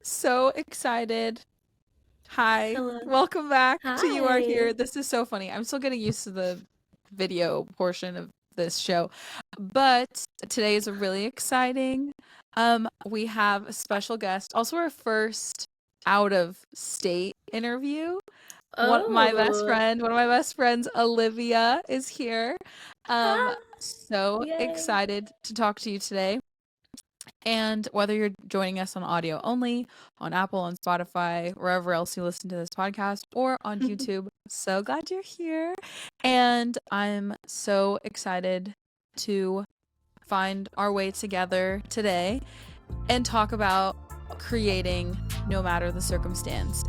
so excited. Hi, Hello. welcome back to You Are Here. Hi. This is so funny. I'm still getting used to the video portion of this show, but today is really exciting. We have a special guest, also our first out of state interview. Oh. One of my best friends, Alivia, is here. Um, Ah, so yay. excited to talk to you today. And whether you're joining us on audio only, on Apple, on Spotify, wherever else you listen to this podcast, or on YouTube, so glad you're here. And I'm so excited to find our way together today and talk about creating no matter the circumstance.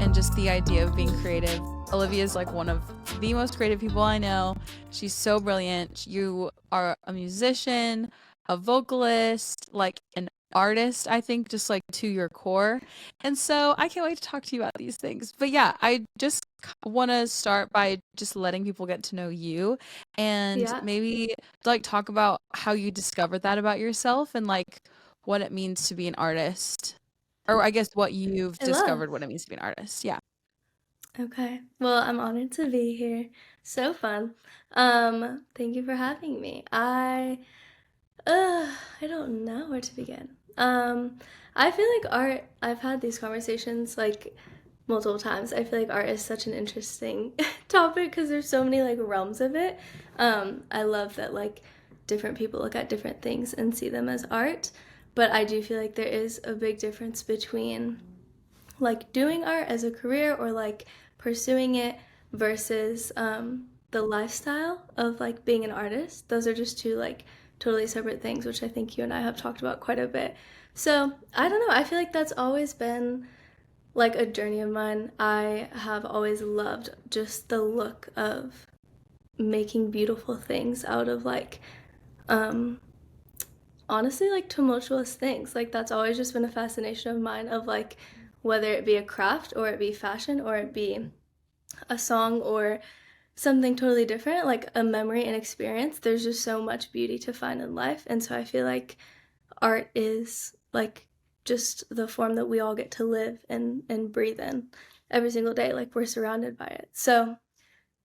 And just the idea of being creative. Alivia is like one of the most creative people I know. She's so brilliant. You are a musician, a vocalist, like an artist, I think, just like to your core. And so I can't wait to talk to you about these things. But yeah, I just want to start by just letting people get to know you and Yeah, maybe like talk about how you discovered that about yourself and like what it means to be an artist. Or I guess what you've I love. discovered what it means to be an artist. Yeah. Okay. Well, I'm honored to be here. So fun. Thank you for having me. I don't know where to begin. I feel like art, I've had these conversations like multiple times. I feel like art is such an interesting topic because there's so many like realms of it. I love that like different people look at different things and see them as art, but I do feel like there is a big difference between like doing art as a career or like pursuing it versus the lifestyle of like being an artist. Those are just two like totally separate things, which I think you and I have talked about quite a bit. So I don't know. I feel like that's always been like a journey of mine. I have always loved just the look of making beautiful things out of like um honestly like tumultuous things. Like that's always just been a fascination of mine of like whether it be a craft or it be fashion or it be a song or something totally different, like a memory and experience. There's just so much beauty to find in life. And so I feel like art is like just the form that we all get to live and breathe in every single day. Like we're surrounded by it. So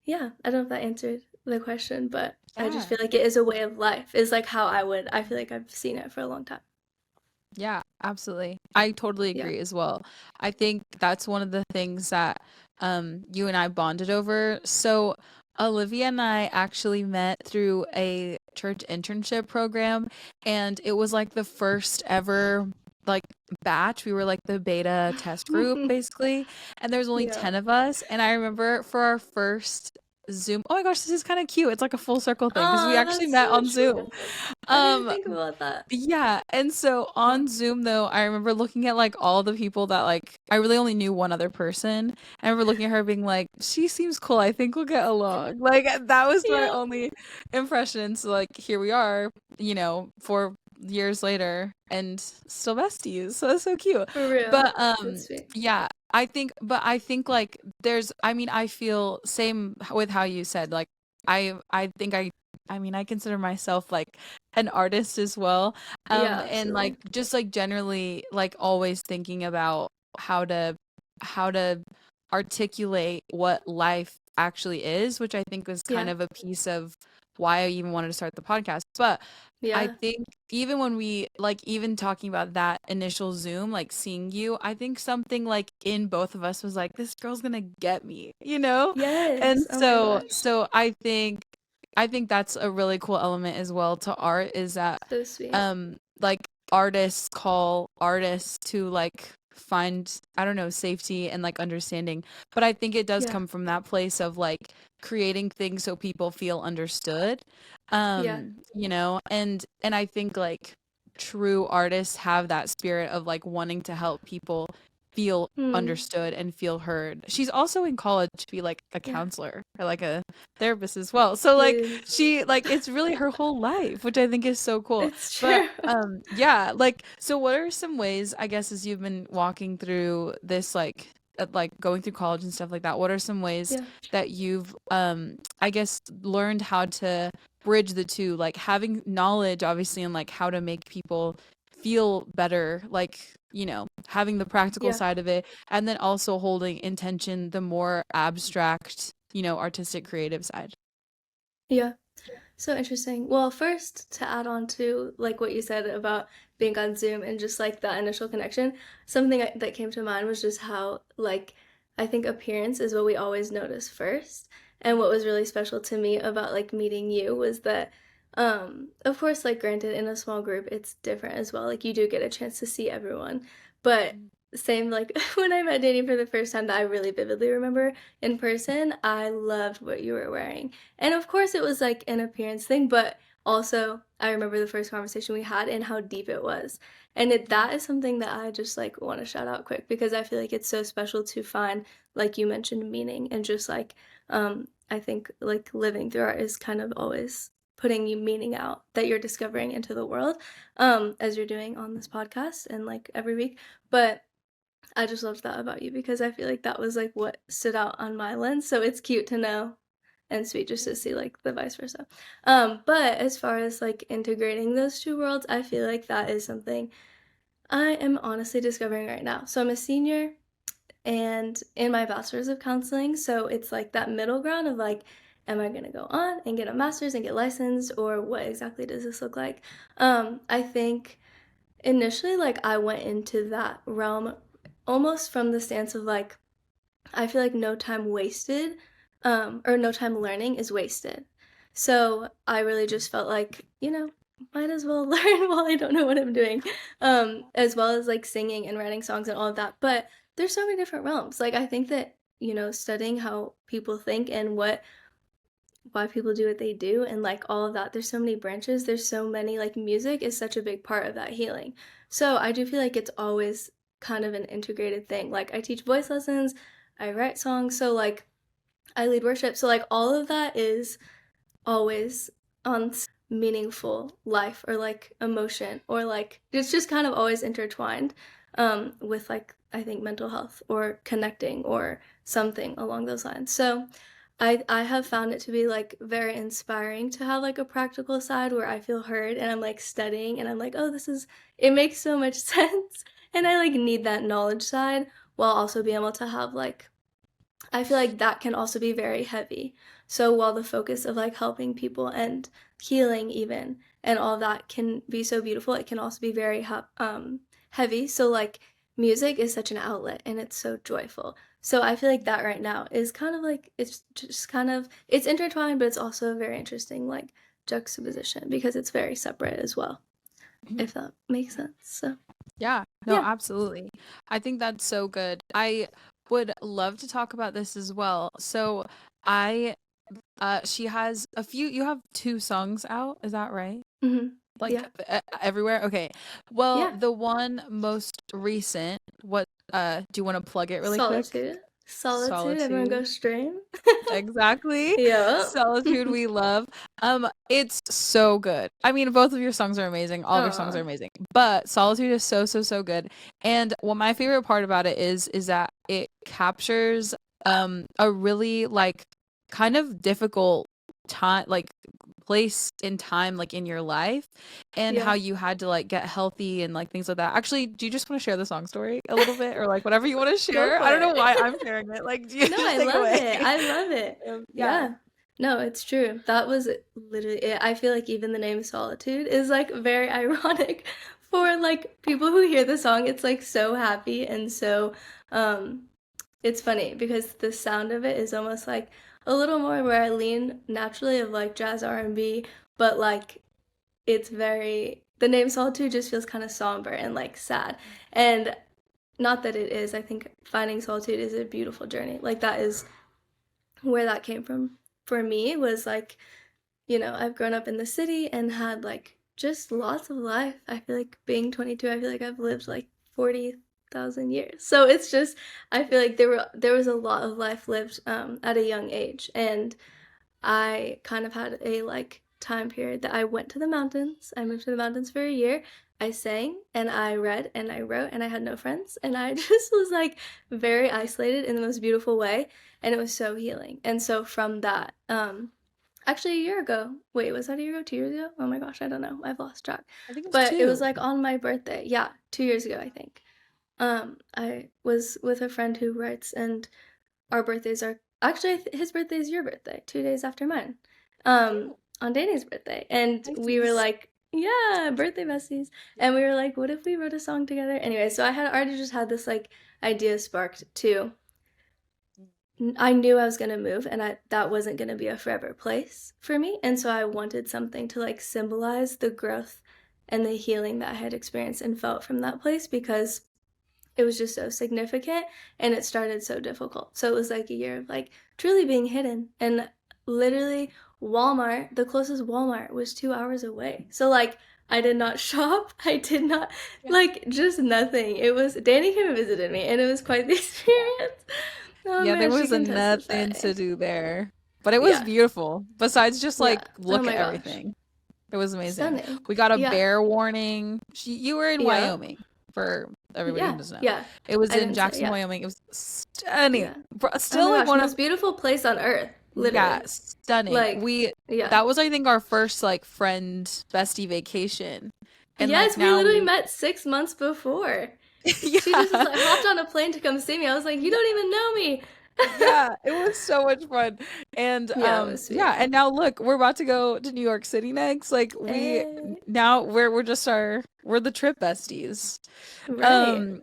yeah, I don't know if that answered the question, but I just Yeah. feel like it is a way of life, is like how I feel like I've seen it for a long time. Yeah, absolutely. I totally Yeah. agree as well. I think that's one of the things that you and I bonded over. So Olivia and I actually met through a church internship program, and it was like the first ever like batch. We were like the beta test group basically, and there's only Yeah. 10 of us. And I remember for our first Zoom, oh my gosh, this is kind of cute. It's like a full circle thing because we Oh, actually that's met so on Zoom. true. I didn't even Um, think about that. yeah, and so Huh. on Zoom though, I remember looking at like all the people that like I really only knew one other person. I remember looking at her being like, she seems cool. I think we'll get along. Like that was my Yeah. only impression. So like here we are, 4 years later and still besties. So that's so cute. For real. But That's sweet. yeah, I think like I feel same with how you said like I think I consider myself like an artist as well. Yeah, And like absolutely. just like generally like always thinking about how to articulate what life actually is, which I think was kind Yeah. of a piece of why I even wanted to start the podcast. But I Yeah. think even when we like even talking about that initial Zoom, like seeing you, I think something like in both of us was like, this girl's gonna get me, you know? And Yes. Oh my so gosh. so I think that's a really cool element as well to art is that So sweet. like artists call artists to like find I don't know safety and like understanding, but I think it does Yeah. come from that place of like creating things so people feel understood. Yeah. And I think like true artists have that spirit of like wanting to help people feel Hmm. understood and feel heard. She's also in college to be like a Yeah. counselor or like a therapist as well. So like Please. she like it's really her whole life, which I think is so cool. It's But true. yeah, like so what are some ways I guess as you've been walking through this like like going through college and stuff like that, what are some ways Yeah. that you've I guess learned how to bridge the two, like having knowledge obviously and like how to make people feel better, like, you know, having the practical Yeah. side of it, and then also holding intention, the more abstract, you know, artistic creative side. Yeah. So interesting. Well, first to add on to like what you said about being on Zoom and just like that initial connection, something that came to mind was just how like I think appearance is what we always notice first. And what was really special to me about like meeting you was that of course like granted in a small group it's different as well. Like you do get a chance to see everyone. But same like when I met Danny for the first time that I really vividly remember in person, I loved what you were wearing. And of course, it was like an appearance thing, but also I remember the first conversation we had and how deep it was. And that is something that I just like want to shout out quick because I feel like it's so special to find, like you mentioned, meaning and just like, I think like living through art is kind of always putting you meaning out that you're discovering into the world, as you're doing on this podcast and like every week. But I just loved that about you because I feel like that was like what stood out on my lens. So it's cute to know and sweet just to see like the vice versa. But as far as like integrating those two worlds, I feel like that is something I am honestly discovering right now. So I'm a senior and in my bachelor's of counseling, so it's like that middle ground of like, am I gonna go on and get a master's and get licensed, or what exactly does this look like? I think initially like I went into that realm almost from the stance of like I feel like no time wasted, or no time learning is wasted. So I really just felt like, you know, might as well learn while I don't know what I'm doing, as well as like singing and writing songs and all of that. But there's so many different realms. Like I think that, you know, studying how people think and why people do what they do and like all of that, there's so many branches, there's so many, like music is such a big part of that healing. So I do feel like it's always kind of an integrated thing. Like I teach voice lessons, I write songs, so like I lead worship, so like all of that is always on meaningful life or like emotion or like it's just kind of always intertwined, with like I think mental health or connecting or something along those lines. So I have found it to be like very inspiring to have like a practical side where I feel heard and I'm like studying and I'm like, oh, this is it makes so much sense. And I like need that knowledge side while also being able to have like I feel like that can also be very heavy. So while the focus of like helping people and healing even and all that can be so beautiful, it can also be very heavy. So like music is such an outlet and it's so joyful. So I feel like that right now is kind of like it's just kind of it's intertwined, but it's also a very interesting like juxtaposition because it's very separate as well, Mhm. if that makes sense. So Yeah, no, yeah. absolutely. I think that's so good. I would love to talk about this as well. So I she has a few, you have two songs out, is that right? Hmm. Like Yeah. everywhere? Okay. Well, Yeah. the one most recent, what do you want to plug it really quick? Solitude. Solitude, everyone Solitude. go stream. Exactly. Yep. Solitude we love. It's so good. I mean, both of your songs are amazing. All of your songs Aw. are amazing. But Solitude is so so so good. And what my favorite part about it is that it captures a really like kind of difficult time, like place in time, like in your life, and how Yeah. you had to like get healthy and like things like that. Actually, do you just want to share the song story a little bit, or like whatever you want to Go share? I for don't know it. why I'm sharing it. Like, do you No, just I take love away? it. I love it. Yeah. Yeah. No, it's true. That was literally it. I feel like even the name Solitude is like very ironic for like people who hear the song. It's like so happy and so um it's funny because the sound of it is almost like a little more where I lean naturally of like jazz R&B, but like it's very the name Solitude just feels kind of somber and like sad. And not that it is, I think finding solitude is a beautiful journey. Like that is where that came from for me was like, you know, I've grown up in the city and had like just lots of life. I feel like being 22, I feel like I've lived like 40,000 years. So it's just I feel like there was a lot of life lived at a young age and I kind of had a like time period that I went to the mountains. I moved to the mountains for a year. I sang and I read and I wrote and I had no friends and I just was like very isolated in the most beautiful way, and it was so healing. And so from that, actually a year ago, wait, was that a year ago, 2 years ago? Oh my gosh, I don't know, I've lost track. I think it was But it was two. like on my birthday, yeah, 2 years ago I think. I was with a friend who writes, and our birthdays are actually his birthday is your birthday, 2 days after mine. Cute. On Danny's birthday, and we were Pisces. like, yeah, birthday besties, and we were like, what if we wrote a song together? Anyway, so I had already just had this like idea sparked to. I knew I was gonna move, and that wasn't gonna be a forever place for me, and so I wanted something to like symbolize the growth and the healing that I had experienced and felt from that place, because it was just so significant and it started so difficult. So it was like a year of like truly being hidden, and literally Walmart, the closest Walmart was 2 hours away. So like I did not shop. I did not Yeah. like just nothing. It was Danny came and visited me and it was quite the experience. Oh Yeah, there man, she was can testify. nothing to do there. But it was Yeah. beautiful. Besides just Yeah. like Oh look at my gosh. everything. It was amazing. Stunning. We got a Yeah. bear warning. You were in Yeah. Wyoming for everybody who Yeah. doesn't know. Yeah. It was I in didn't say, Jackson, yeah. Wyoming. It was stunning. Yeah. Oh Still my like gosh, one of most beautiful place on earth, yeah, literally. stunning. Like, yeah. That was I think our first like friend bestie vacation. And like Yes, we now literally we met 6 months before. She just was yeah. like hopped on a plane to come see me. I was like, you don't even know me. Yeah, it was so much fun. And Yeah, it was yeah, sweet. and now look, we're about to go to New York City next. Like we Hey, now we're just we're the trip besties. right.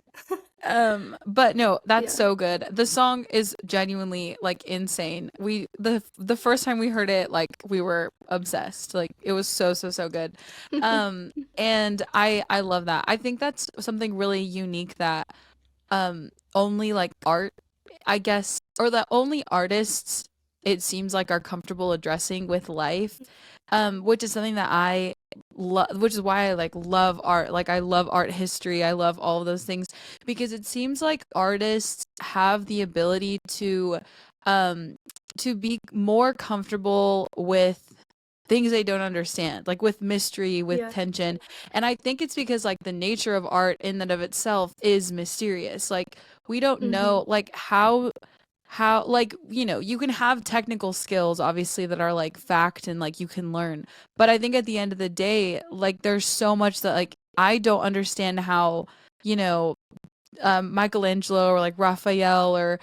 Um but no, that's Yeah. so good. The song is genuinely like insane. The first time we heard it, like we were obsessed. Like it was so good. And I love that. I think that's something really unique that only like art, I guess, or that only artists it seems like are comfortable addressing with life, which is something that I love, which is why I like love art. Like I love art history, I love all of those things because it seems like artists have the ability um to be more comfortable with things they don't understand, like with mystery, with Yeah. tension. And I think it's because like the nature of art in and of itself is mysterious. Like we don't Mm-hmm. know like how like you can have technical skills obviously that are like fact and like you can learn, but I think at the end of the day like there's so much that like I don't understand how you know Michelangelo or like Raphael or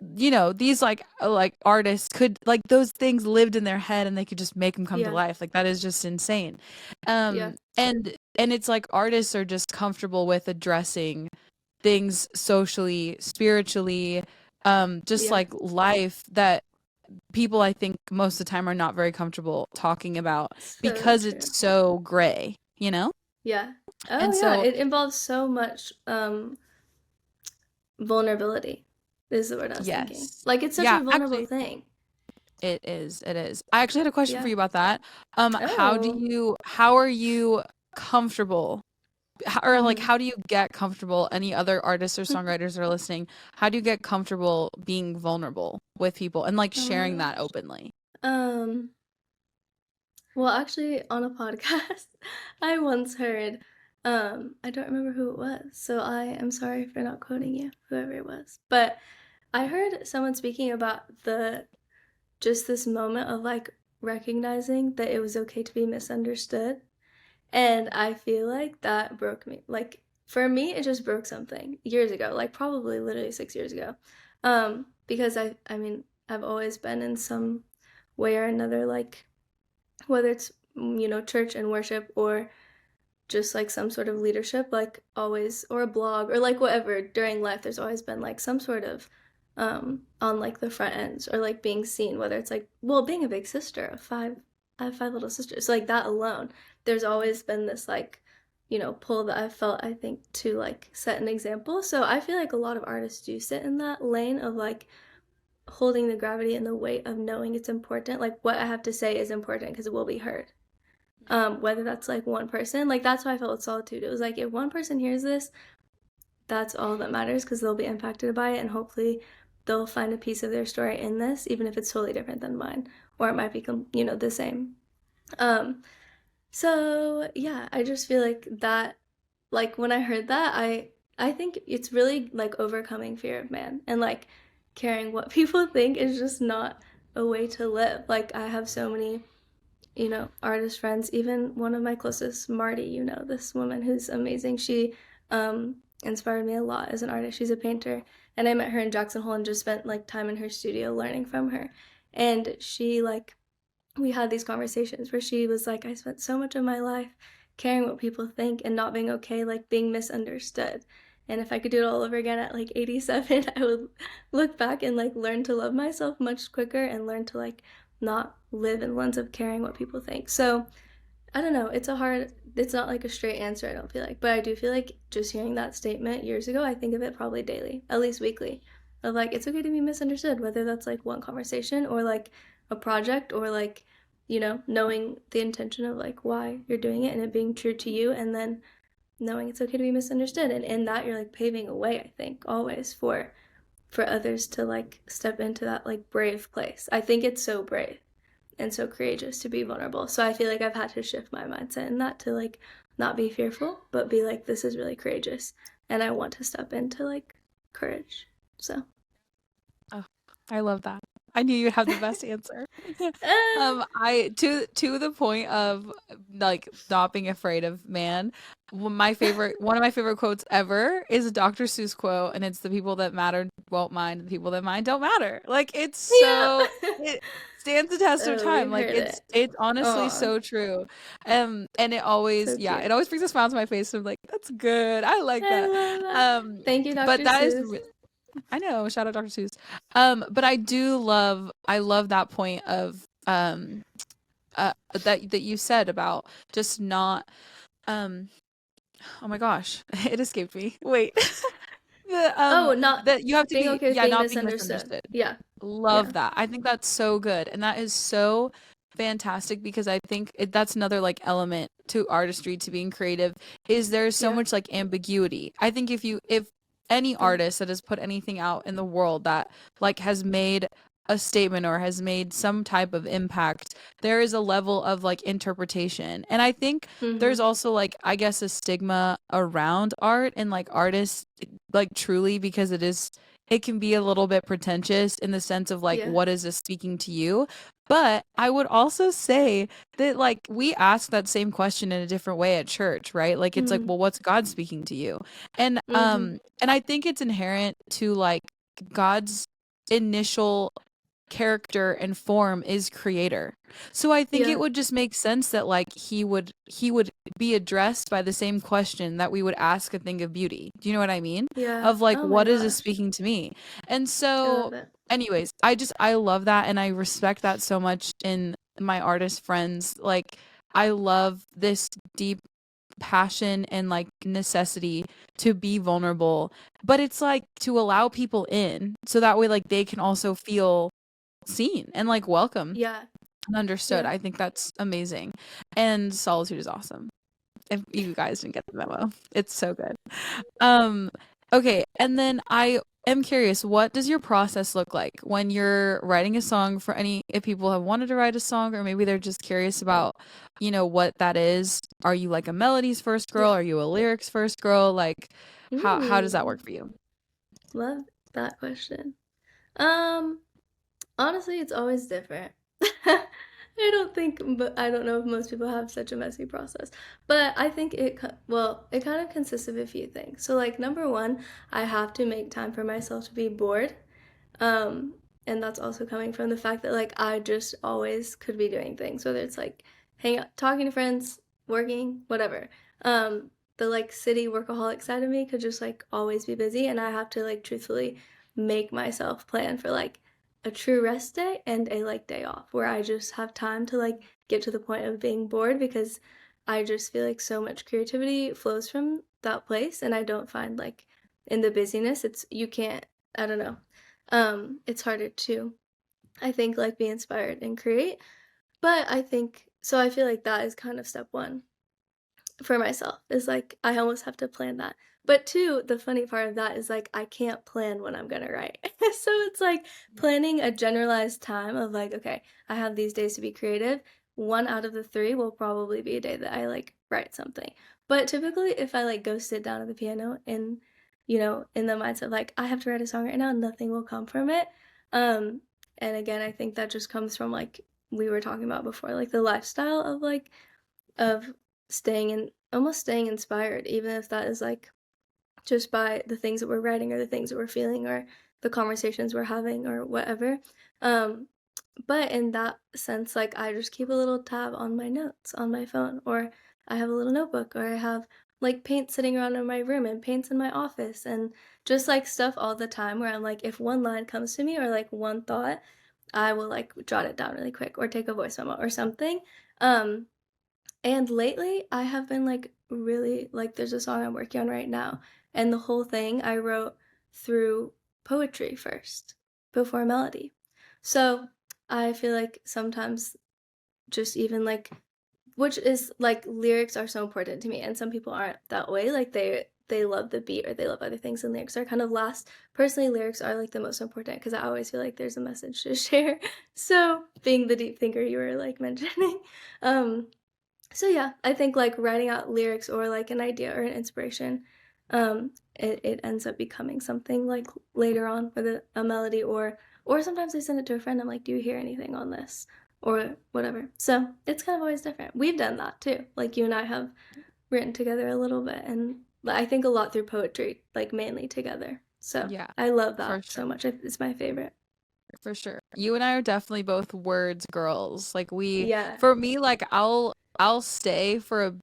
these like artists could like those things lived in their head and they could just make them come to Yeah. life. Like that is just insane. Yeah. And it's like artists are just comfortable with addressing things socially, spiritually, just Yeah. like life that people I think most of the time are not very comfortable talking about So because true. it's so gray, you know? Yeah. Oh And yeah, so it involves so much vulnerability is the word I was thinking. yes. Like it's such Yeah, a vulnerable actually thing. it is. It is. I actually had a question for Yeah. you about that. Oh. How are you comfortable? Or like, Mm-hmm. how do you get comfortable? Any other artists or songwriters are listening? How do you get comfortable being vulnerable with people and like Oh my sharing that gosh. openly? Um, well, actually, on a podcast, I once heard, I don't remember who it was, so I am sorry for not quoting you, whoever it was. But I heard someone speaking about just this moment of like recognizing that it was okay to be misunderstood. And I feel like that broke me. Like, for me, it just broke something years ago, like probably literally 6 years ago. Because I mean, I've always been in some way or another, like, whether it's church and worship or just like some sort of leadership, like always, or a blog or like whatever during life, there's always been like some sort of on like the front ends or like being seen, whether it's like, well, being a big sister of five. I have five little sisters, so like that alone, there's always been this like pull that I felt, I think, to like set an example. So I feel like a lot of artists do sit in that lane of like holding the gravity and the weight of knowing it's important, like what I have to say is important because it will be heard. Whether that's like one person, like that's why I felt with Solitude. It was like if one person hears this, that's all that matters because they'll be impacted by it, and hopefully they'll find a piece of their story in this, even if it's totally different than mine, or it might become the same. um So yeah, I just feel like that, like when I heard that, I think it's really like overcoming fear of man, and like caring what people think is just not a way to live. Like I have so many, artist friends, even one of my closest, Marty, this woman who's amazing. She inspired me a lot as an artist. She's a painter, and I met her in Jackson Hole and just spent like time in her studio learning from her. And she like we had these conversations where she was like, I spent so much of my life caring what people think and not being okay, like being misunderstood. And if I could do it all over again at like 87, I would look back and like learn to love myself much quicker and learn to like not live in lens of caring what people think. So I don't know. It's not like a straight answer, I don't feel like. But I do feel like just hearing that statement years ago, I think of it probably daily, at least weekly, of like, it's okay to be misunderstood, whether that's like one conversation or like a project or like, knowing the intention of like why you're doing it and it being true to you. And then knowing it's okay to be misunderstood. And in that, you're like paving a way, I think, always for others to like step into that like brave place. I think it's so brave and so courageous to be vulnerable. So I feel like I've had to shift my mindset in that to like not be fearful, but be like, this is really courageous. And I want to step into like courage. So Oh, I love that. I knew you'd have the best answer. uh, I to the point of like not being afraid of man. One of my favorite quotes ever is a Dr. Seuss quote, and it's the people that matter won't mind, the people that mind don't matter. Like yeah. it stands the test of Oh, time. we've Like heard it. it's honestly Oh, so true. And so it cute. always brings a smile to my face. I'm like, that's good. I like I that. love that. Um, Thank you, but Dr. that is Seuss. I know, shout out Dr. Seuss. But I love that point of that you said about just not um oh my gosh, it escaped me. Wait. the Oh, not that you have to being be okay with yeah, being not being misunderstood. misunderstood. Yeah. Love Yeah. that. I think that's so good. And that is so fantastic because I think that's another like element to artistry, to being creative, is there's so Yeah. much like ambiguity. I think if any Oh, artist that has put anything out in the world that like has made a statement or has made some type of impact, there is a level of like interpretation. And I think there's mm-hmm. also like I guess a stigma around art and like artists like truly because it can be a little bit pretentious in the sense of like Yeah. what is this speaking to you. But I would also say that like we ask that same question in a different way at church, right? Like it's like, Mm-hmm. well, what's God speaking to you? Mm-hmm. And I think it's inherent to like God's initial character and form is creator. So I think it Yeah. would just make sense that like he would be addressed by the same question that we would ask a thing of beauty. Do you know what I mean? Yeah. Of like Oh my what is this gosh. speaking to me? And I so love it. anyways, I love that and I respect that so much in my artist friends. Like I love this deep passion and like necessity to be vulnerable, but it's like to allow people in so that way like they can also feel seen and like welcome Yeah. and understood. Yeah. I think that's amazing. And Solitude is awesome. If you guys didn't get the memo, it's so good. Um, okay, and then I am curious, what does your process look like when you're writing a song for any if people have wanted to write a song or maybe they're just curious about, what that is? Are you like a melodies first girl? Yeah. Are you a lyrics first girl? Like how does that Ooh. work for you? Love that question. Um, Honestly, it's always different. But I don't know if most people have such a messy process. But I think it kind of consists of a few things. So, like, number one, I have to make time for myself to be bored. Um, and that's also coming from the fact that, like, I just always could be doing things, whether it's like hanging out, talking to friends, working, whatever. The like city workaholic side of me could just like always be busy, and I have to like truthfully make myself plan for like a true rest day and a like day off where I just have time to like get to the point of being bored, because I just feel like so much creativity flows from that place, and I don't find like in the busyness it's you can't, I don't know. It's harder to, I think, like be inspired and create. But I think so I feel like that is kind of step one for myself, is like I almost have to plan that. But two, the funny part of that is like I can't plan when I'm gonna write. So it's like planning a generalized time of like, okay, I have these days to be creative. one out of the three will probably be a day that I like write something. But typically, if I like go sit down at the piano and, in the mindset like I have to write a song right now, nothing will come from it. Um, and again, I think that just comes from like we were talking about before, like the lifestyle of of staying inspired, even if that is like just by the things that we're writing or the things that we're feeling or the conversations we're having or whatever. Um, but in that sense, like I just keep a little tab on my notes on my phone, or I have a little notebook, or I have like paint sitting around in my room and paints in my office, and just like stuff all the time where I'm like, if one line comes to me or like one thought, I will like jot it down really quick or take a voice memo or something. Um, and lately, I have been like really like there's a song I'm working on right now, and the whole thing I wrote through poetry first before melody. So I feel like sometimes just even like which is like lyrics are so important to me, and some people aren't that way. Like they love the beat or they love other things, and lyrics are kind of last. Personally, lyrics are like the most important because I always feel like there's a message to share. So being the deep thinker you were like mentioning, um, so yeah, I think like writing out lyrics or like an idea or an inspiration, it ends up becoming something like later on with a melody or sometimes I send it to a friend. I'm like, do you hear anything on this or whatever? So it's kind of always different. We've done that too. Like you and I have written together a little bit, and I think a lot through poetry, like mainly together. So Yeah, I love for that sure. so much. It's my favorite. For sure. You and I are definitely both words girls. Like Yeah. for me, like I'll stay for a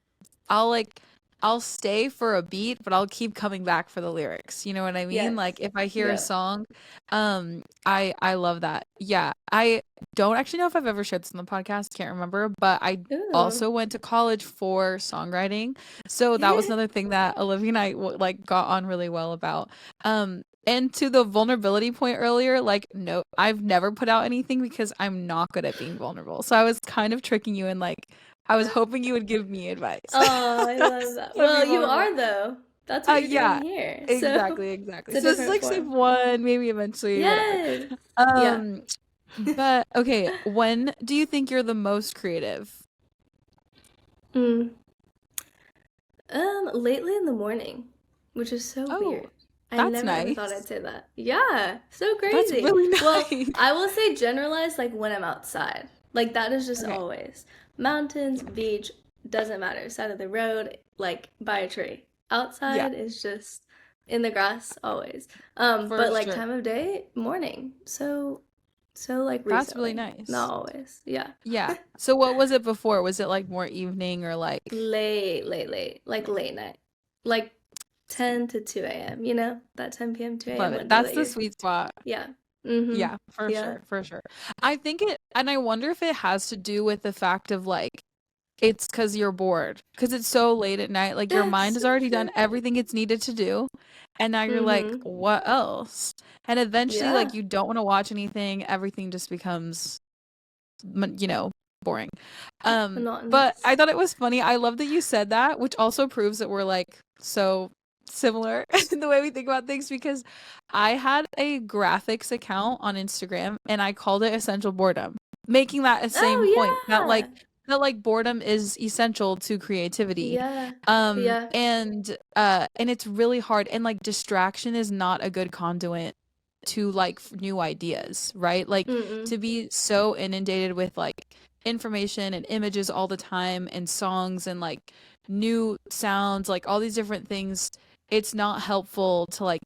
I'll like I'll stay for a beat, but I'll keep coming back for the lyrics. You know what I mean? Yes. Like if I hear a Yep. song, I love that. Yeah. I don't actually know if I've ever shared this on the podcast, can't remember, but I Ooh. also went to college for songwriting. So that was another thing that Olivia and I like got on really well about. And to the vulnerability point earlier, like no, I've never put out anything because I'm not good at being vulnerable. So I was kind of tricking you and like I was hoping you would give me advice. Oh, I love that. To be Well, you vulnerable. are though. That's what you're doing Yeah, here. So exactly, exactly. it's a So this is different like step form. one, maybe eventually, whatever. Yes. Yeah. Um, but okay, when do you think you're the most creative? Mm. Lately in the morning, which is so Oh, weird. I that's never ever thought I'd nice. say that. Yeah, so That's crazy. really Well, nice. I will say generalized like when I'm outside. Like that is just Okay. always. Mountains, beach, doesn't matter. Side of the road, like by a tree. Yeah, Outside is just in the grass always. for But like sure. time of day, morning. So like That's really recently. nice. Not always. Yeah. Yeah. So what was it before? Was it like more evening or like Late. Like late night. Like 10 to 2 a.m., That 10 p.m., 2 love a.m. it? window That's that the you're, sweet spot. yeah. Mm-hmm. Yeah, for Yeah. sure, for sure. I think it, and I wonder if it has to do with the fact of like, it's because you're bored, because it's so late at night. Like your That's mind has so already done true. everything it's needed to do, and now you're like, Mm-hmm. what else? And eventually, Yeah. like you don't want to watch anything. Everything just becomes, you know, boring. But Monotonous. I thought it was funny. I love that you said that, which also proves that we're like so similar in the way we think about things because I had a graphics account on Instagram and I called it essential boredom, making that a same point Oh, yeah. that like boredom is essential to creativity. Yeah. Yeah. And it's really hard and like distraction is not a good conduit to like new ideas, right? Like Mm-mm. to be so inundated with like information and images all the time and songs and like new sounds, like all these different things, it's not helpful to like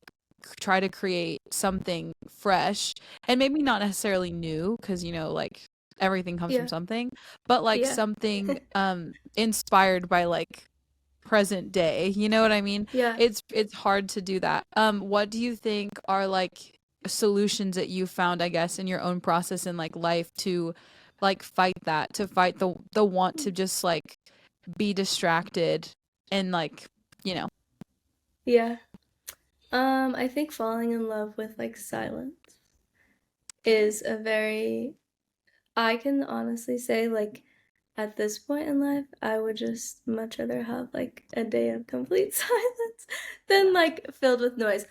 try to create something fresh and maybe not necessarily new because like everything comes from Yeah. something, but like Yeah. something inspired by like present day. You know what I mean? Yeah. It's hard to do that. What do you think are like solutions that you found, I guess, in your own process in like life to like fight that, to fight the want to just like be distracted and like, you know. Yeah. I think falling in love with like silence is a very I can honestly say, like, at this point in life, I would just much rather have like a day of complete silence than like filled with noise.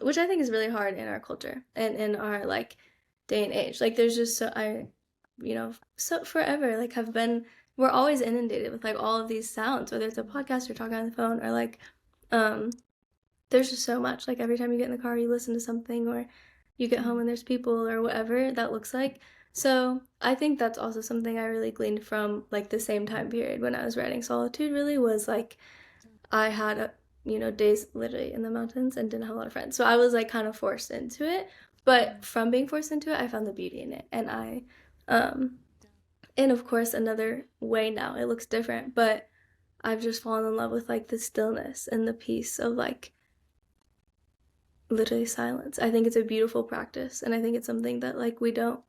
Which I think is really hard in our culture and in our like day and age. Like, there's just so so forever, like have been, we're always inundated with like all of these sounds, whether it's a podcast or talking on the phone or like, um, there's just so much. Like every time you get in the car, you listen to something, or you get home and there's people or whatever that looks like. So I think that's also something I really gleaned from like the same time period when I was writing Solitude, really was like I had days literally in the mountains and didn't have a lot of friends. So I was like kind of forced into it. But from being forced into it, I found the beauty in it. Um, and of course, another way now, it looks different, but I've just fallen in love with like the stillness and the peace of like literally silence. I think it's a beautiful practice, and I think it's something that like we don't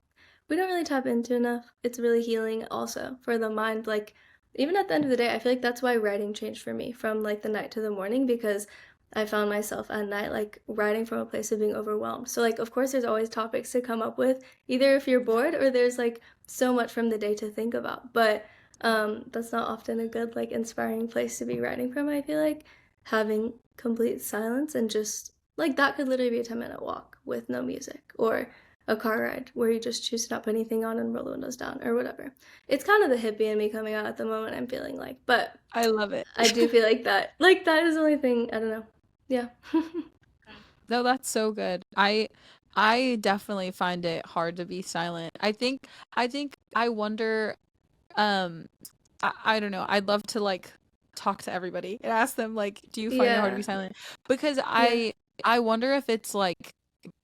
really tap into enough. It's really healing also for the mind. Like even at the end of the day, I feel like that's why writing changed for me from like the night to the morning, because I found myself at night like writing from a place of being overwhelmed. So like of course there's always topics to come up with, either if you're bored or there's like so much from the day to think about. But that's not often a good like inspiring place to be writing from, I feel like. Having complete silence and just like that could literally be a 10-minute walk with no music, or a car ride where you just choose to not put anything on and roll the windows down or whatever. It's kind of the hippie in me coming out at the moment, I'm feeling like, but I love it. I do feel like that is the only thing, I don't know. Yeah. No, that's so good. I definitely find it hard to be silent. I think I wonder um I don't know. I'd love to like talk to everybody and ask them like, do you find it hard to be Yeah. silent? Because Yeah. I wonder if it's like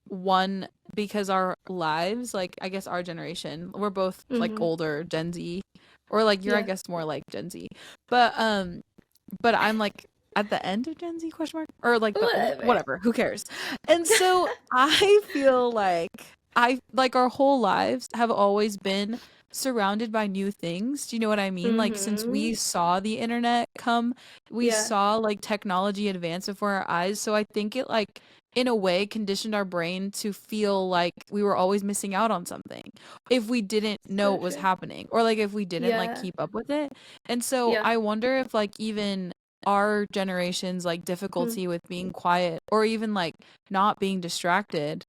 one because our lives, like I guess our generation, we're both like Mhm. older Gen Z, or like you're I Yeah. guess more like Gen Z. But I'm like at the end of Gen Z question mark, or like the Whatever. whatever, who cares? And so I feel like I like our whole lives have always been surrounded by new things. Do you know what I mean? Like since we Mhm. saw the internet come, we Yeah. saw like technology advance before our eyes. So I think it like in a way conditioned our brain to feel like we were always missing out on something if we didn't know So what was true. happening, or like if we didn't like Yeah. keep up with it. And so Yeah. I wonder if like even our generation's like Mm. difficulty with being quiet, or even like not being distracted,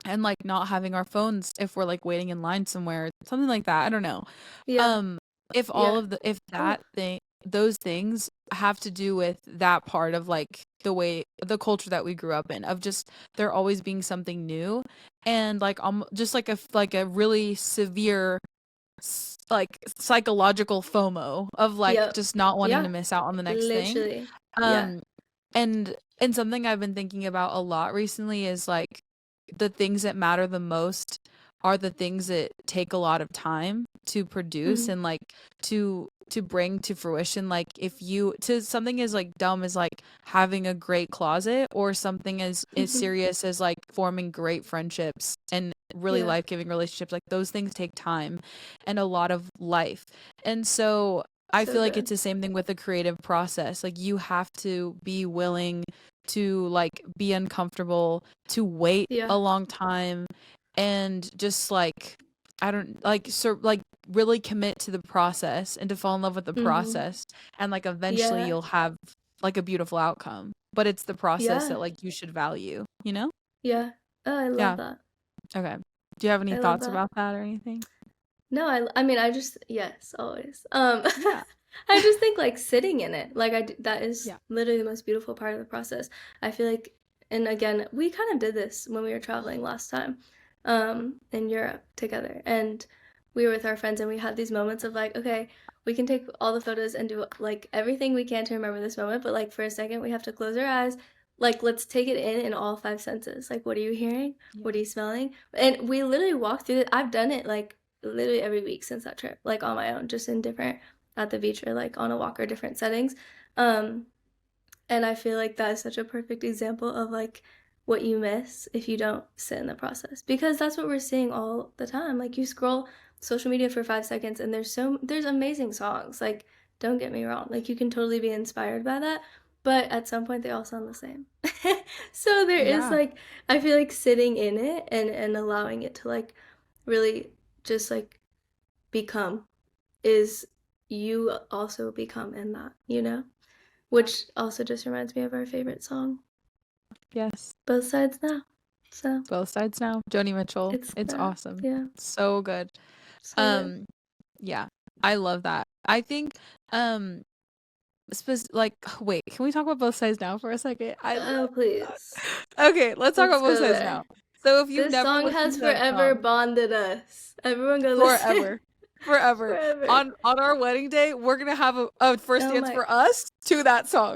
and like not having our phones if we're like waiting in line somewhere, something like that. I don't know. Yeah. um if all Yeah. of the if Oh, that thing those things have to do with that part of like the culture that we grew up in, of just there always being something new, and like just like a really severe like psychological FOMO of like yep. just not wanting to Yeah. miss out on the next thing. Literally. Yeah. um and something I've been thinking about a lot recently is like the things that matter the most are the things that take a lot of time to produce, Mhm. and like to bring to fruition. Like if you to something as like dumb as like having a great closet, or something as serious as like forming great friendships and really Yeah. life-giving relationships, like those things take time and a lot of life. And so I So feel like it's good. the same thing with the creative process. Like you have to be willing to like be uncomfortable, to wait Yeah. a long time, and just like I don't like like really commit to the process and to fall in love with the Mhm. process, and like eventually Yeah. you'll have like a beautiful outcome. But it's the process Yeah. that like you should value, you know? Yeah. Oh, I love Yeah. that. Okay. Do you have any I love thoughts that. about that or anything? No, I mean, I just, yes, always. Yeah. I just think like sitting in it, like that is Yeah. literally the most beautiful part of the process. I feel like, and again, we kind of did this when we were traveling last time, in Europe together, and we were with our friends, and we had these moments of like, okay, we can take all the photos and do like everything we can to remember this moment, but like for a second, we have to close our eyes. Like, let's take it in all five senses. Like, what are you hearing? Yeah. What are you smelling? And we literally walked through it. I've done it like literally every week since that trip, like on my own, just in different, at the beach or like on a walk or different settings. Um, and I feel like that is such a perfect example of like what you miss if you don't sit in the process, because that's what we're seeing all the time. Like you scroll social media for 5 seconds and there's amazing songs. Like don't get me wrong, like you can totally be inspired by that, but at some point they all sound the same. So there is Yeah. like I feel like sitting in it and allowing it to like really just like become is you also become in that. Which also just reminds me of our favorite song, Yes. Both Sides Now. So Both sides now. Joni Mitchell. it's It's that. awesome. Yeah. So good. So good. Um, yeah, I love that. I think, um, like, wait, can we talk about both sides now for a second? I Oh, love that. please. Okay, let's talk Let's about both go sides there. now. So if you've This never song listened has to that forever song, bonded us. Everyone go listen. forever, forever, Forever. on our wedding day, we're gonna have a first Oh dance my. for us to that song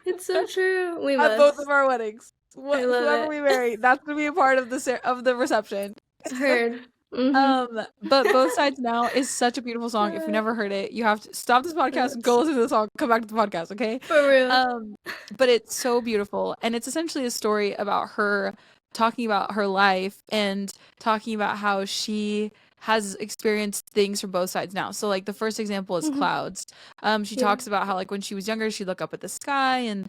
It's so true. We at both of must. our weddings. I love Whoever it. we marry, that's gonna be a part of the reception. Heard. Mm-hmm. But both sides now is such a beautiful song. If you Uh, never heard it, you have to stop this podcast and go yes. listen to the song. Come back to the podcast, okay? For real. Um, but it's so beautiful, and it's essentially a story about her talking about her life and talking about how she has experienced things from both sides now. So like the first example is Mm-hmm. clouds. She Yeah. talks about how like when she was younger, she'd look up at the sky and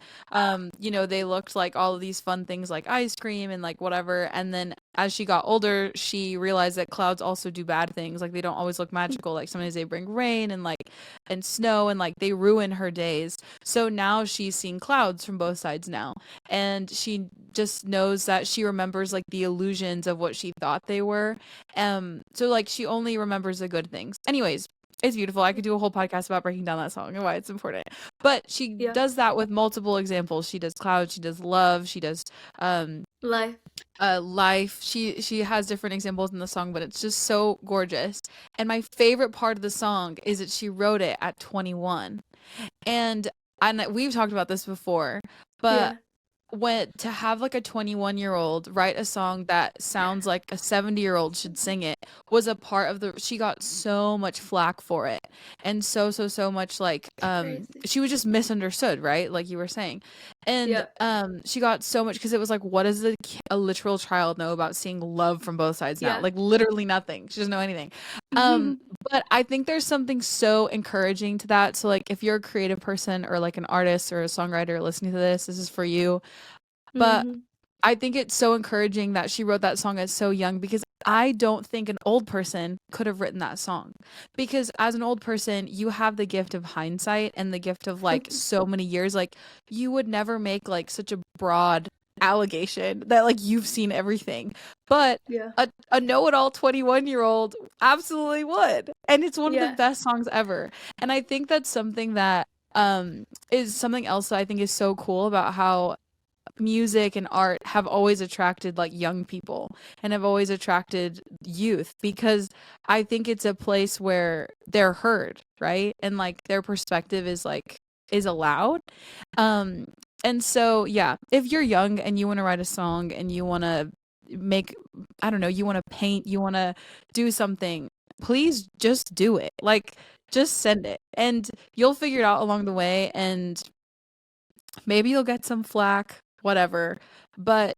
you know, they looked like all of these fun things like ice cream and like whatever. And then as she got older, she realized that clouds also do bad things. Like they don't always look magical. Like sometimes they bring rain and snow and like they ruin her days. So now she's seeing clouds from both sides now. And she just knows that she remembers like the illusions of what she thought they were. So like she only remembers the good things. Anyways, it's beautiful. I could do a whole podcast about breaking down that song and why it's important. But she Yeah. does that with multiple examples. She does clouds, she does love, she does um Life. life. She has different examples in the song, but it's just so gorgeous. And my favorite part of the song is that she wrote it at 21. And we've talked about this before, but Yeah. when to have like a 21-year-old write a song that sounds like a 70-year-old should sing it was a part of the she got so much flack for it, and so much like Crazy. she was just misunderstood, right, like you were saying. And Yep. she got so much because it was like, what does a literal child know about seeing love from both sides now? Yeah. Like literally nothing. She doesn't know anything. But I think there's something so encouraging to that. So like if you're a creative person or like an artist or a songwriter listening to this is for you. But Mm-hmm. I think it's so encouraging that she wrote that song as so young, because I don't think an old person could have written that song. Because as an old person, you have the gift of hindsight and the gift of like so many years. Like you would never make like such a broad allegation that like you've seen everything. But Yeah. a know-it-all 21-year-old absolutely would. And it's one of the Yeah. best songs ever. And I think that's something that is something else that I think is so cool about how music and art have always attracted like young people and have always attracted youth, because I think it's a place where they're heard, right? And like their perspective is allowed. Um and so yeah, if you're young and you want to write a song and you want to make, I don't know, you want to paint, you want to do something, please just do it. Like just send it and you'll figure it out along the way, and maybe you'll get some flack, whatever. But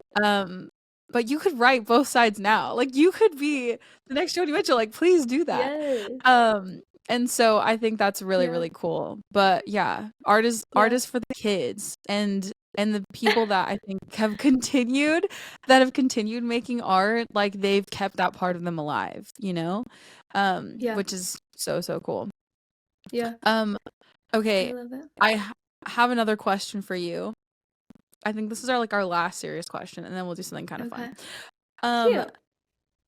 but you could write both sides now. Like you could be the next Joni Mitchell. Like please do that. Yes. And so I think that's really Yeah. really cool. But yeah, art Yeah. is for the kids and the people that I think have continued making art, like they've kept that part of them alive, you know? Yeah. Which is so cool. Yeah. Um I okay, love it. have another question for you. I think this is our last serious question, and then we'll do something kind of Okay. fun. Um, Cute.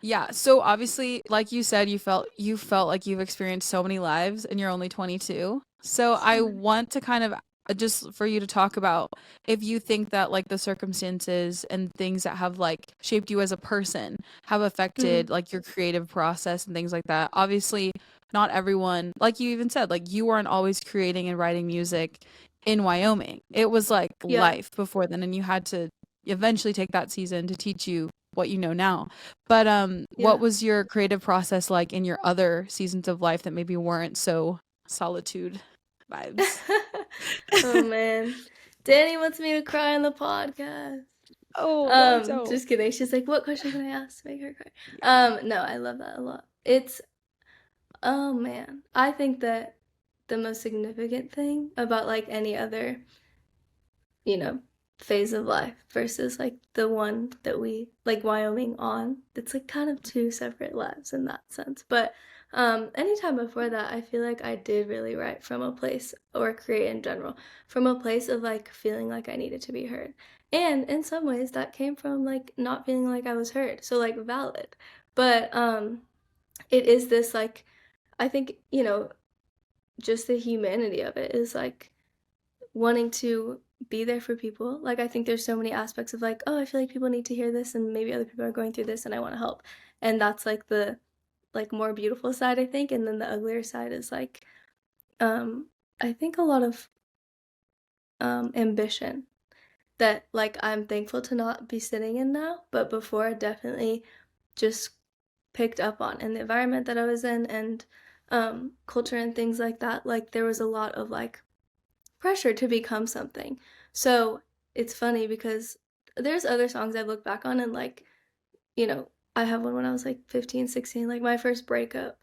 yeah. So obviously, like you said, you felt like you've experienced so many lives, and you're only 22. So So I many. want to kind of just for you to talk about if you think that like the circumstances and things that have like shaped you as a person have affected Mm-hmm. like your creative process and things like that. Obviously, not everyone, like you even said, like you weren't always creating and writing music in Wyoming. It was like Yeah. life before then, and you had to eventually take that season to teach you what you know now. But what Yeah. was your creative process like in your other seasons of life that maybe weren't so solitude vibes? Oh man. Danny wants me to cry on the podcast. Oh, no, don't. Just kidding. She's like, what question can I ask to make her cry? Yeah. No, I love that a lot. It's oh man. I think that the most significant thing about like any other, you know, phase of life versus like the one that we like Wyoming on. It's like kind of two separate lives in that sense. But anytime before that, I feel like I did really write from a place, or create in general, from a place of like feeling like I needed to be heard. And in some ways that came from like not feeling like I was heard. So like valid. But it is this like, I think, just the humanity of it is like wanting to be there for people. Like, I think there's so many aspects of like, oh, I feel like people need to hear this and maybe other people are going through this and I want to help. And that's like the like more beautiful side, I think. And then the uglier side is like, um, I think a lot of ambition that like I'm thankful to not be sitting in now, but before I definitely just picked up on in the environment that I was in and culture and things like that. Like there was a lot of like pressure to become something. So it's funny because there's other songs I've looked back on and like, you know, I have one when I was like 15, 16, like my first breakup.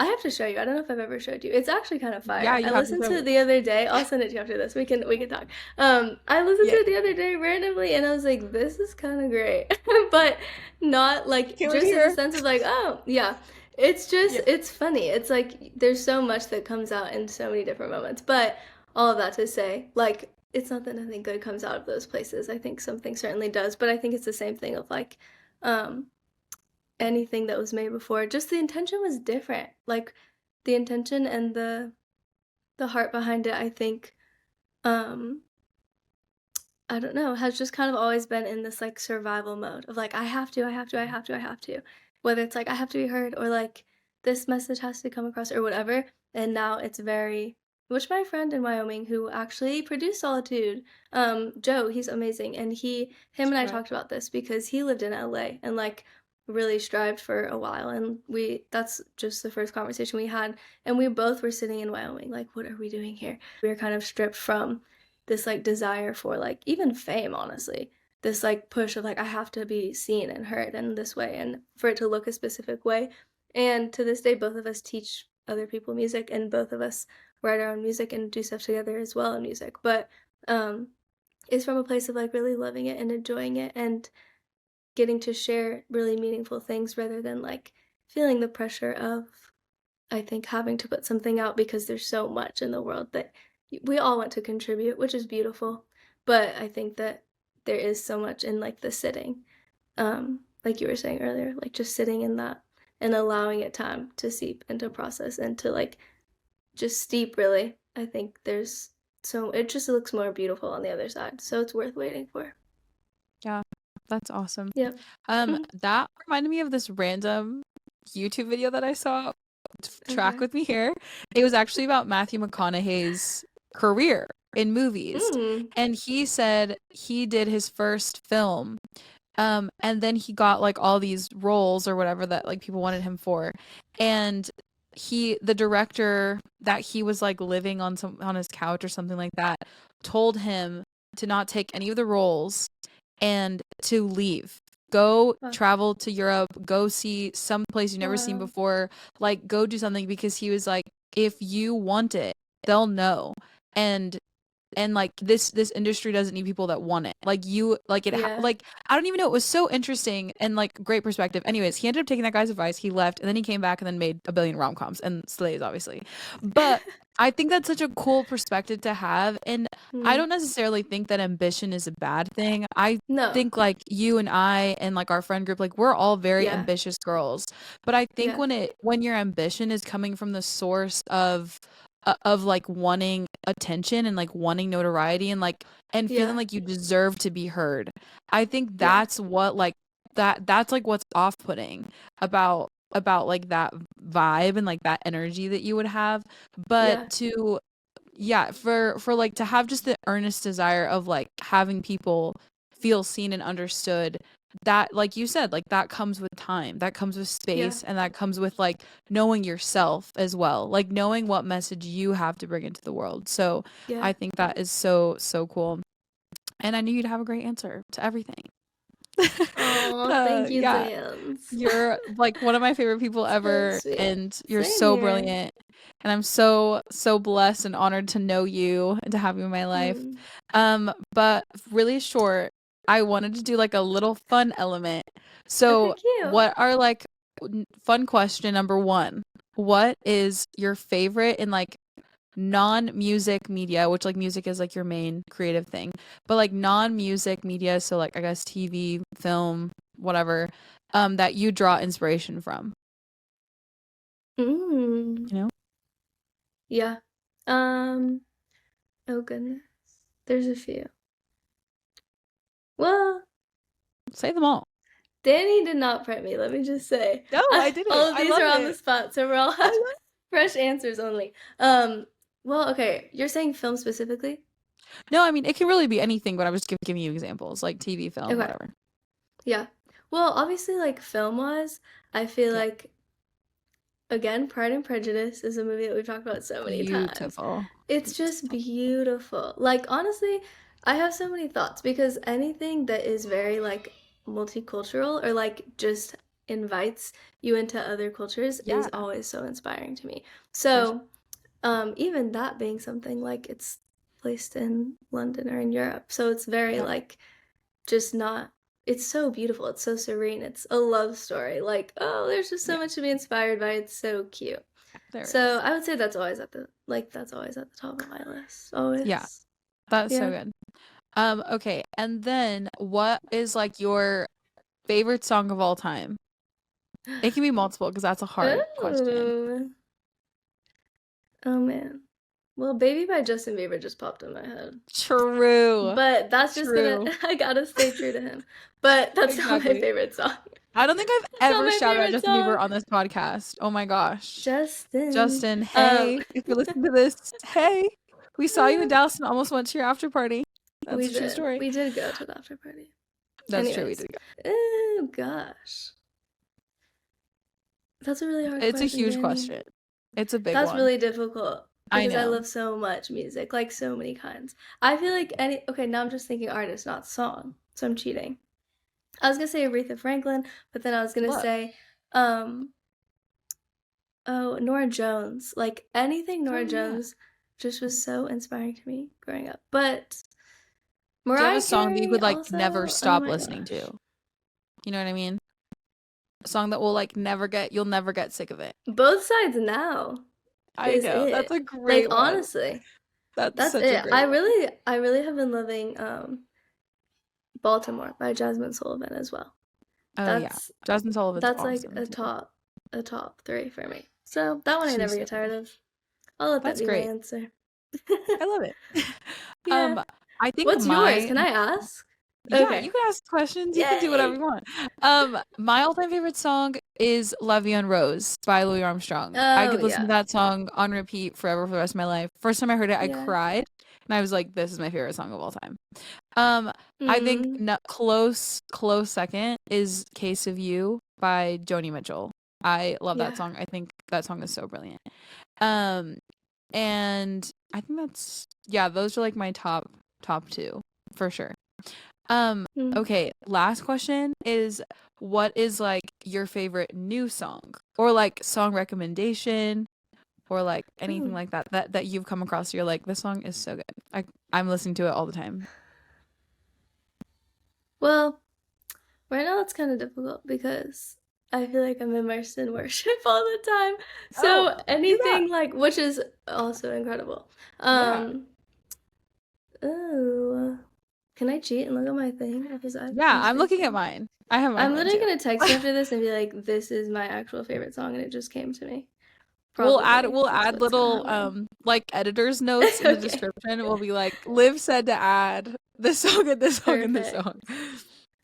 I have to show you. I don't know if I've ever showed you. It's actually kind of Yeah, fire. I you have to listened show to me. it the other day. I'll send it to you after this. We can talk. I listened to Yeah. it the other day randomly and I was like, this is kind of great. But not like You would just in the hear. sense of like, oh, yeah. It's Yeah. just it's funny. It's like there's so much that comes out in so many different moments. But all of that to say, like it's not that nothing good comes out of those places. I think something certainly does, but I think it's the same thing of like um anything that was made before. Just the intention was different. Like the intention and the heart behind it, I think, um, I don't know, has just kind of always been in this like survival mode of like I have to, I have to, I have to, I have to. Whether it's like I have to be heard or like this message has to come across or whatever. And now it's very which my friend in Wyoming who actually produced Solitude, Joe, he's amazing. And him and I Right. talked about this because he lived in LA and like really strived for a while and that's just the first conversation we had and we both were sitting in Wyoming like what are we doing here? We were kind of stripped from this like desire for like even fame, honestly, this like push of like I have to be seen and heard in this way and for it to look a specific way. And to this day both of us teach other people music and both of us write our own music and do stuff together as well in music, but um it's from a place of like really loving it and enjoying it and getting to share really meaningful things rather than like feeling the pressure of I think having to put something out because there's so much in the world that we all want to contribute, which is beautiful. But I think that there is so much in like the sitting, like you were saying earlier, like just sitting in that and allowing it time to seep and to process and to like just steep really. I think there's so it just looks more beautiful on the other side. So it's worth waiting for. Yeah, that's awesome. Yep. That reminded me of this random YouTube video that I saw. Track Okay. with me here. It was actually about Matthew McConaughey's career in movies. Mm. And he said he did his first film. And then he got like all these roles or whatever that like people wanted him for. And the director that he was like living on his couch or something like that told him to not take any of the roles and to leave. Go Wow. travel to Europe, go see some place you've never seen Wow. before, like go do something because he was like, if you want it, they'll know. And like this industry doesn't need people that want it like you like Yeah. like I don't even know, it was so interesting and like great perspective. Anyways, he ended up taking that guy's advice, he left, and then he came back and then made a billion rom-coms and slays obviously. But I think that's such a cool perspective to have, and I Mm. don't necessarily think that ambition is a bad thing. I No. think like you and I and like our friend group, like we're all very Yeah. ambitious girls, but I think Yeah. when your ambition is coming from the source of like wanting attention and like wanting notoriety and like and feeling Yeah. like you deserve to be heard. I think Yeah. that's what like that's like what's off-putting about like that vibe and like that energy that you would have. But Yeah. to yeah, for like to have just the earnest desire of like having people feel seen and understood, that like you said, like that comes with time, that comes with Yeah. space, and that comes with like knowing yourself as well, like knowing what message you have to bring into the world. So Yeah. I think that is so cool, and I knew you'd have a great answer to everything. Oh, thank you, Yeah, Lance. you're like one of my favorite people So ever, sweet. and you're Same so here. brilliant. And I'm so blessed and honored to know you and to have you in my life. Hmm. But really short, I wanted to do like a little fun element. Okay, So, cute. what are like fun question number one? What is your favorite in like non-music media, which like music is like your main creative thing, but like non-music media, so like I guess TV, film, whatever, that you draw inspiration from? Mm. you know? Yeah. Oh goodness. There's a few. Well, Say them all. Danny did not prep me, let me just say. No, I didn't. All of I these love are on the it. spot, so we're all I have love fresh answers only. Well, okay, you're saying film specifically? No, I mean, it can really be anything, but I was giving you examples, like TV, film, Okay. whatever. Yeah. Well, obviously, like film-wise, I feel Yeah. like again, Pride and Prejudice is a movie that we've talked about so many times. Beautiful. It's just beautiful. Like honestly, I have so many thoughts because anything that is very like multicultural or like just invites you into other cultures Yeah, is always so inspiring to me. for sure. So, even that being something like it's placed in London or in Europe, so it's very Yeah, like just not it's so beautiful, it's so serene, it's a love story. Like, oh, there's just so yeah, much to be inspired by. It's so cute. there So is. I would say that's always at the top of my list. Yeah, Always. that's so Yeah. good. Okay, and then what is like your favorite song of all time? It can be multiple because that's a hard question. Oh. Oh man. Well, Baby by Justin Bieber just popped in my head. True. But that's just gonna True. I gotta stay true to him. But that's not my Exactly. favorite song. I don't think I've That's not ever my shouted out favorite Justin Bieber song. on this podcast. Oh my gosh. Justin. Justin, Um hey, if you listen to this, hey, we saw you in Dallas and almost went to your after party. That's we a true did. story. We did go to the after party. That's true. We Anyways. did go. Oh gosh. That's a really hard It's a question, huge Danny. question. It's a big That's one. really difficult I because I know. love so much music, like so many kinds. I feel like okay, now I'm just thinking artist, not song. So I'm cheating. I was gonna say Aretha Franklin, but then I was gonna Look. say, um, oh, Nora Jones. Like anything Oh Nora yeah. Jones just was so inspiring to me growing up. But Do you have a Mariah song that you Carey could like never also, oh stop my listening gosh. to? You know what I mean? A song that will like you'll never get sick of it. Both Sides Now I is know. That's it. a Like great one. honestly, That's that's such a it. great one. I really have been loving Baltimore by Jasmine Sullivan as well. Oh yeah. That's Jasmine Sullivan's that's like awesome too. a top three for me. So that one I She's never so get tired good. of. I'll let that That's be my great. answer. I love it. Yeah. I think What's yours? Can I ask? yeah, you Okay. can ask questions. You can do whatever Yay. you want. My all-time favorite song is "La Vie en Rose" by Louis Armstrong. I Oh could listen to yeah. that song on repeat forever for the rest of my life. First time I heard it, I Yeah. cried, and I was like, "This is my favorite song of all time." Um, I think Mm. no, close second is "Case of You" by Joni Mitchell. I love that Yeah. song. I think that song is so brilliant. Um, and I think yeah, those are like my top two for sure. Mm. Okay, last question is what is like your favorite new song or like song recommendation or like anything Oh. like that you've come across you're like this song is so good. I'm listening to it all the time. Well, right now it's kind of difficult because I feel like I'm immersed in worship all the time. Oh, So do that. anything like which is also incredible. Yeah. Um oh, can I cheat and look at my thing? Because I've Yeah, been I'm looking at spacing. mine. I have my I'm phone literally too. gonna text you after this and be like, this is my actual favorite song, and it just came to me. Probably. We'll That's add what's gonna little happen. like editor's notes in the Okay. description. We'll be like Liv said to add this song and this song and this Perfect. song.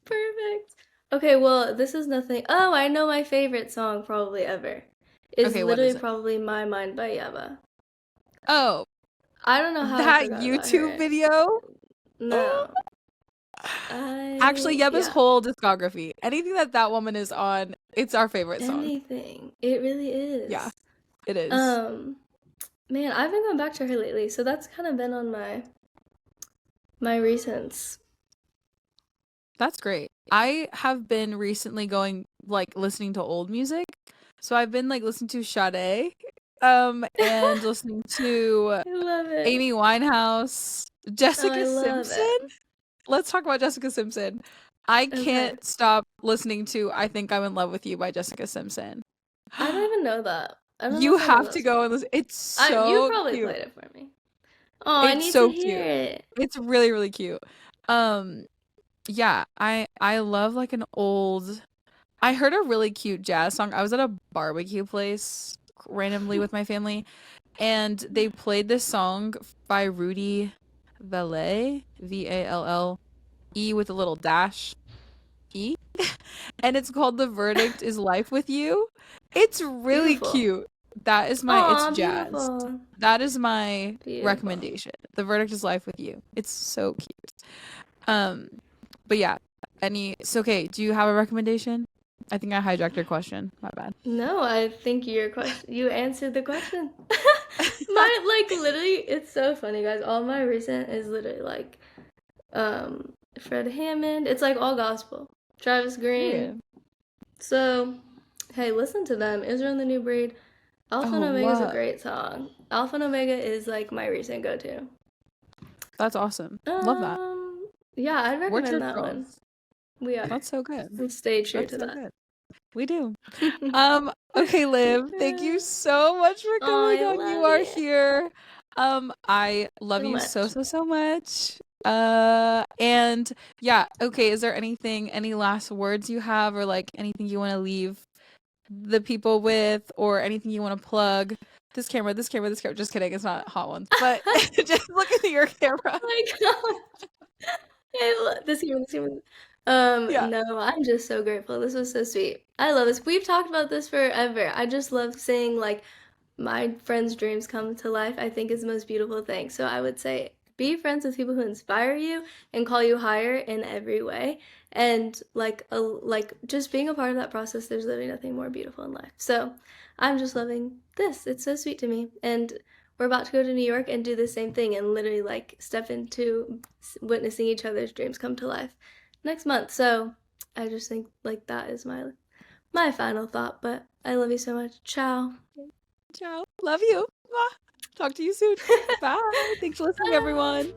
Perfect. Okay, well, this is nothing. Oh, I know my favorite song probably ever. Is Okay, what is literally it? probably My Mind by Yeva. Oh, I don't know how I that forgot about YouTube her. video? Oh. No. Actually, Yeba's Yeah. whole discography, anything that woman is on, it's our favorite song. Anything. It really Yeah, is. it is. Um, Man, I've been going back to her lately, so that's kind of been on my recents. That's great. I have been recently going like listening to old music. So I've been like listening to Sade, and listening to I love it. Amy Winehouse, Oh, I Jessica love Simpson. it. Let's talk about Jessica Simpson. I Okay. can't stop listening to I Think I'm in Love with You by Jessica Simpson. I don't even know that. I don't know You if I know have that to go song. and listen. It's You so probably cute. played it for me. Oh, I It's need to so hear cute. it. It's really, really cute. Um, yeah, I love like an old I heard a really cute jazz song. I was at a barbecue place walk randomly with my family, and they played this song by Rudy Valle, Valle, with a little dash E, and it's called "The Verdict Is Life with You." It's really Beautiful. cute. That is my it's Aw, jazz. beautiful. That is my Beautiful. recommendation. "The Verdict Is Life with You." It's so cute. But yeah, okay, do you have a recommendation? I think I hijacked your question. My bad. No, I think you answered the question. My like literally, it's so funny, guys. All my recent is literally like Fred Hammond. It's like all gospel. Travis Green. Period. So, hey, listen to them. Israel and the New Breed. Alpha and Oh, Omega is a what? great song. Alpha and Omega is like my recent go-to. That's awesome. Love that. Yeah, I'd We're recommend church that one. girls. We are. That's so good. We stay true That's to so that. good. We do. Okay, Liv, thank you so much for Oh, coming I on You love Are it. Here. I love So you much. so much. And yeah, okay, is there any last words you have, or like anything you want to leave the people with, or anything you want to plug? This camera. Just kidding, it's not hot ones. But just look into your camera. Oh my god. This human. Yeah. No, I'm just so grateful. This was so sweet. I love this. We've talked about this forever. I just love seeing like my friends' dreams come to life. I think is the most beautiful thing. So I would say be friends with people who inspire you and call you higher in every way. And like just being a part of that process, there's literally nothing more beautiful in life. So I'm just loving this. It's so sweet to me. And we're about to go to New York and do the same thing and literally like step into witnessing each other's dreams come to life next month. So I just think like that is my final thought. But I love you so much. Ciao. Ciao. Love you. Mwah. Talk to you soon. Bye. Thanks for listening, everyone.